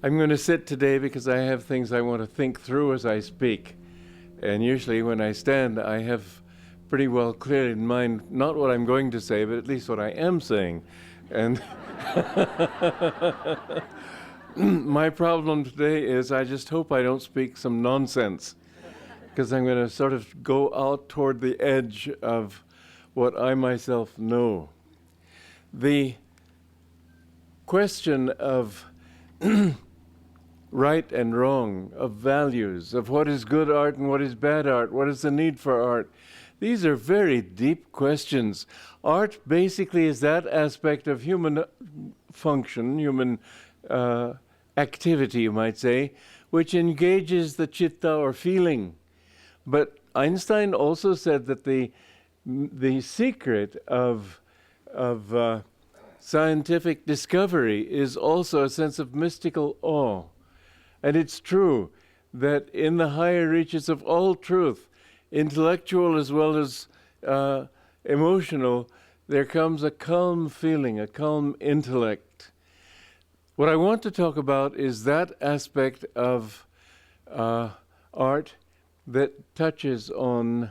I'm going to sit today because I have things I want to think through as I speak. And usually when I stand, I have pretty well clear in mind not what I'm going to say, but at least what I am saying. And my problem today is I just hope I don't speak some nonsense, because I'm going to sort of go out toward the edge of what I myself know. The question of right and wrong, of values, of what is good art and what is bad art, what is the need for art. These are very deep questions. Art basically is that aspect of human function, human activity, you might say, which engages the chitta or feeling. But Einstein also said that the secret of scientific discovery is also a sense of mystical awe. And it's true that in the higher reaches of all truth, intellectual as well as emotional, there comes a calm feeling, a calm intellect. What I want to talk about is that aspect of art that touches on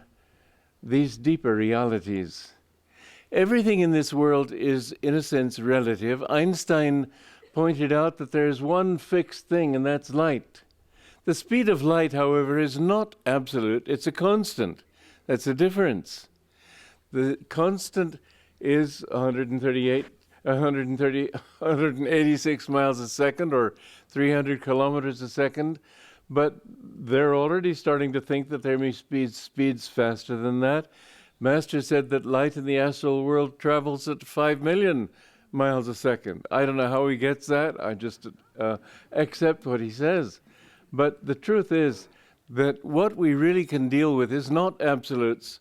these deeper realities. Everything in this world is, in a sense, relative. Einstein pointed out that there is one fixed thing, and that's light. The speed of light, however, is not absolute. It's a constant. That's the difference. The constant is 186 miles a second, or 300 kilometers a second, but they're already starting to think that there may be speeds faster than that. Master said that light in the astral world travels at 5 million miles a second. I don't know how he gets that. I just accept what he says. But the truth is that what we really can deal with is not absolutes,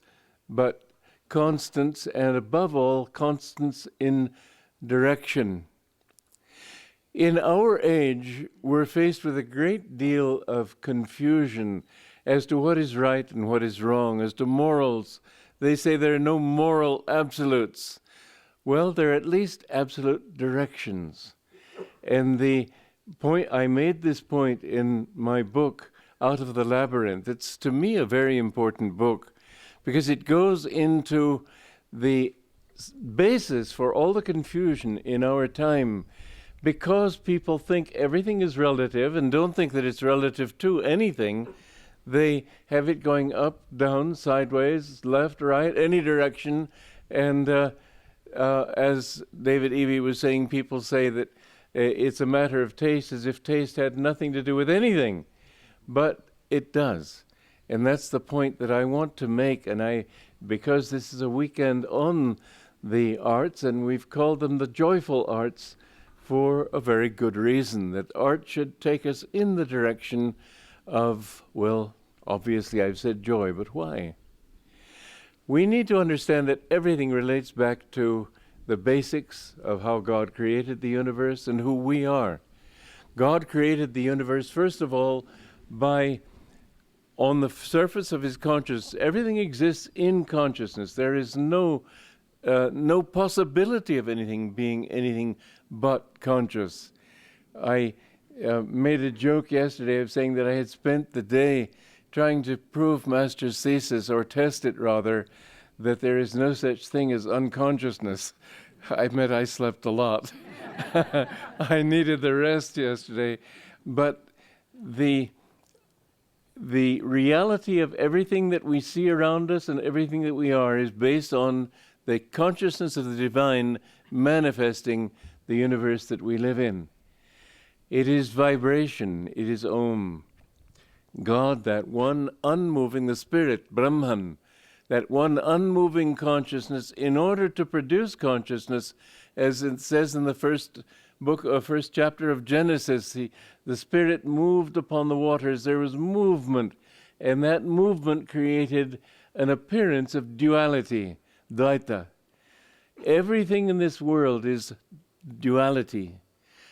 but constants, and above all, constants in direction. In our age, we're faced with a great deal of confusion as to what is right and what is wrong, as to morals. They say there are no moral absolutes. Well, there are at least absolute directions. And the point, I made this point in my book, Out of the Labyrinth. It's, to me, a very important book because it goes into the basis for all the confusion in our time, because people think everything is relative and don't think that it's relative to anything. They have it going up, down, sideways, left, right, any direction, and as David Evie was saying, people say that it's a matter of taste, as if taste had nothing to do with anything. But it does. And that's the point that I want to make. And because this is a weekend on the arts, and we've called them the joyful arts for a very good reason, that art should take us in the direction of, well, obviously I've said joy, but why? We need to understand that everything relates back to the basics of how God created the universe and who we are. God created the universe, first of all, by, on the surface of his consciousness. Everything exists in consciousness. There is no possibility of anything being anything but conscious. I made a joke yesterday of saying that I had spent the day trying to prove Master's thesis, or test it rather, that there is no such thing as unconsciousness. I admit I slept a lot. I needed the rest yesterday. But the reality of everything that we see around us and everything that we are is based on the consciousness of the divine manifesting the universe that we live in. It is vibration. It is Om. God, that one unmoving, the spirit, Brahman, that one unmoving consciousness, in order to produce consciousness, as it says in the first chapter of Genesis, the spirit moved upon the waters. There was movement, and that movement created an appearance of duality, Dvaita. Everything in this world is duality.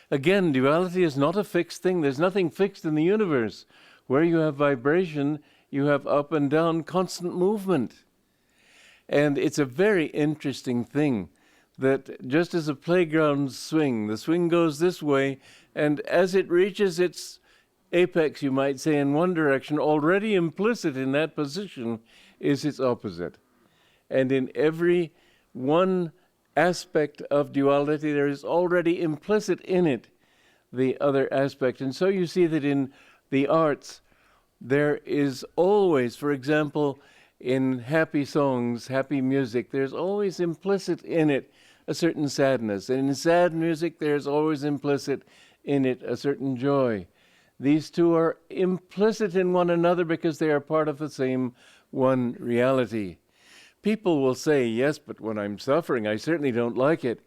Again, duality is not a fixed thing. There's nothing fixed in the universe. Where you have vibration, you have up and down, constant movement. And it's a very interesting thing that just as a playground swing, the swing goes this way And as it reaches its apex, you might say, in one direction, already implicit in that position is its opposite. And in every one aspect of duality, there is already implicit in it the other aspect. And so you see that in the arts, there is always, for example, in happy songs, happy music, there's always implicit in it a certain sadness. And in sad music, there's always implicit in it a certain joy. These two are implicit in one another because they are part of the same one reality. People will say, yes, but when I'm suffering, I certainly don't like it.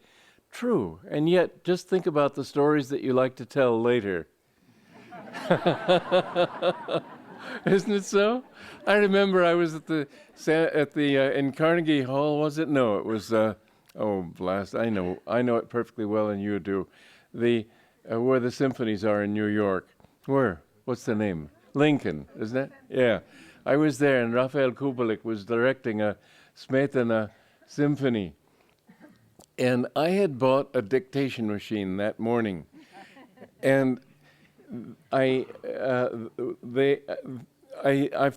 True. And yet, just think about the stories that you like to tell later. Isn't it so? I remember I was in Carnegie Hall, was it? No, it was, blast, I know it perfectly well, and you do. Where the symphonies are in New York. Where? What's the name? Lincoln, isn't it? Yeah. I was there, and Raphael Kubelik was directing a Smetana symphony. And I had bought a dictation machine that morning. And I've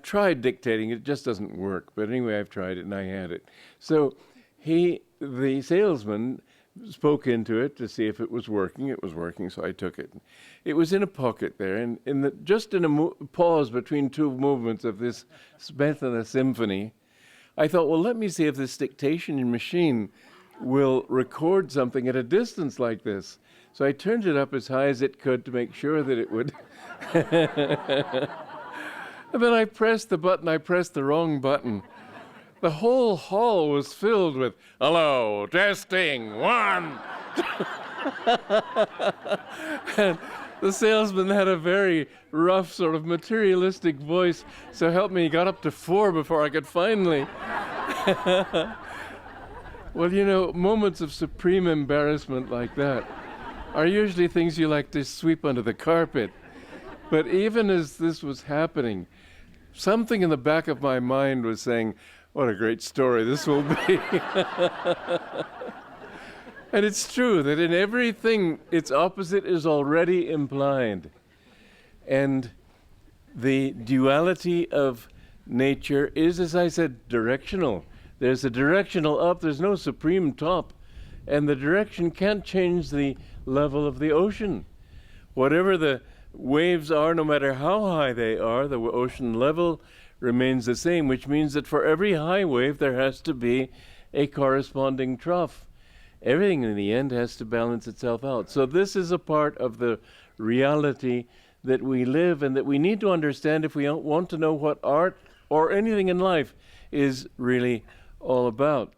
tried dictating, it just doesn't work. But anyway, I've tried it and I had it. So the salesman spoke into it to see if it was working. It was working, so I took it. It was in a pocket there, and just in a pause between two movements of this Smetana symphony, I thought, well, let me see if this dictation machine will record something at a distance like this. So I turned it up as high as it could to make sure that it would. And then I pressed the button. I pressed the wrong button. The whole hall was filled with, hello, testing, one. And the salesman had a very rough, sort of materialistic voice, so help me, he got up to 4 before I could finally. Well, you know, moments of supreme embarrassment like that are usually things you like to sweep under the carpet. But even as this was happening, something in the back of my mind was saying, what a great story this will be. And it's true that in everything, its opposite is already implied. And the duality of nature is, as I said, directional. There's a directional up, there's no supreme top. And the direction can't change the level of the ocean. Whatever the waves are, no matter how high they are, the ocean level remains the same, which means that for every high wave, there has to be a corresponding trough. Everything in the end has to balance itself out. So this is a part of the reality that we live and that we need to understand if we want to know what art or anything in life is really all about.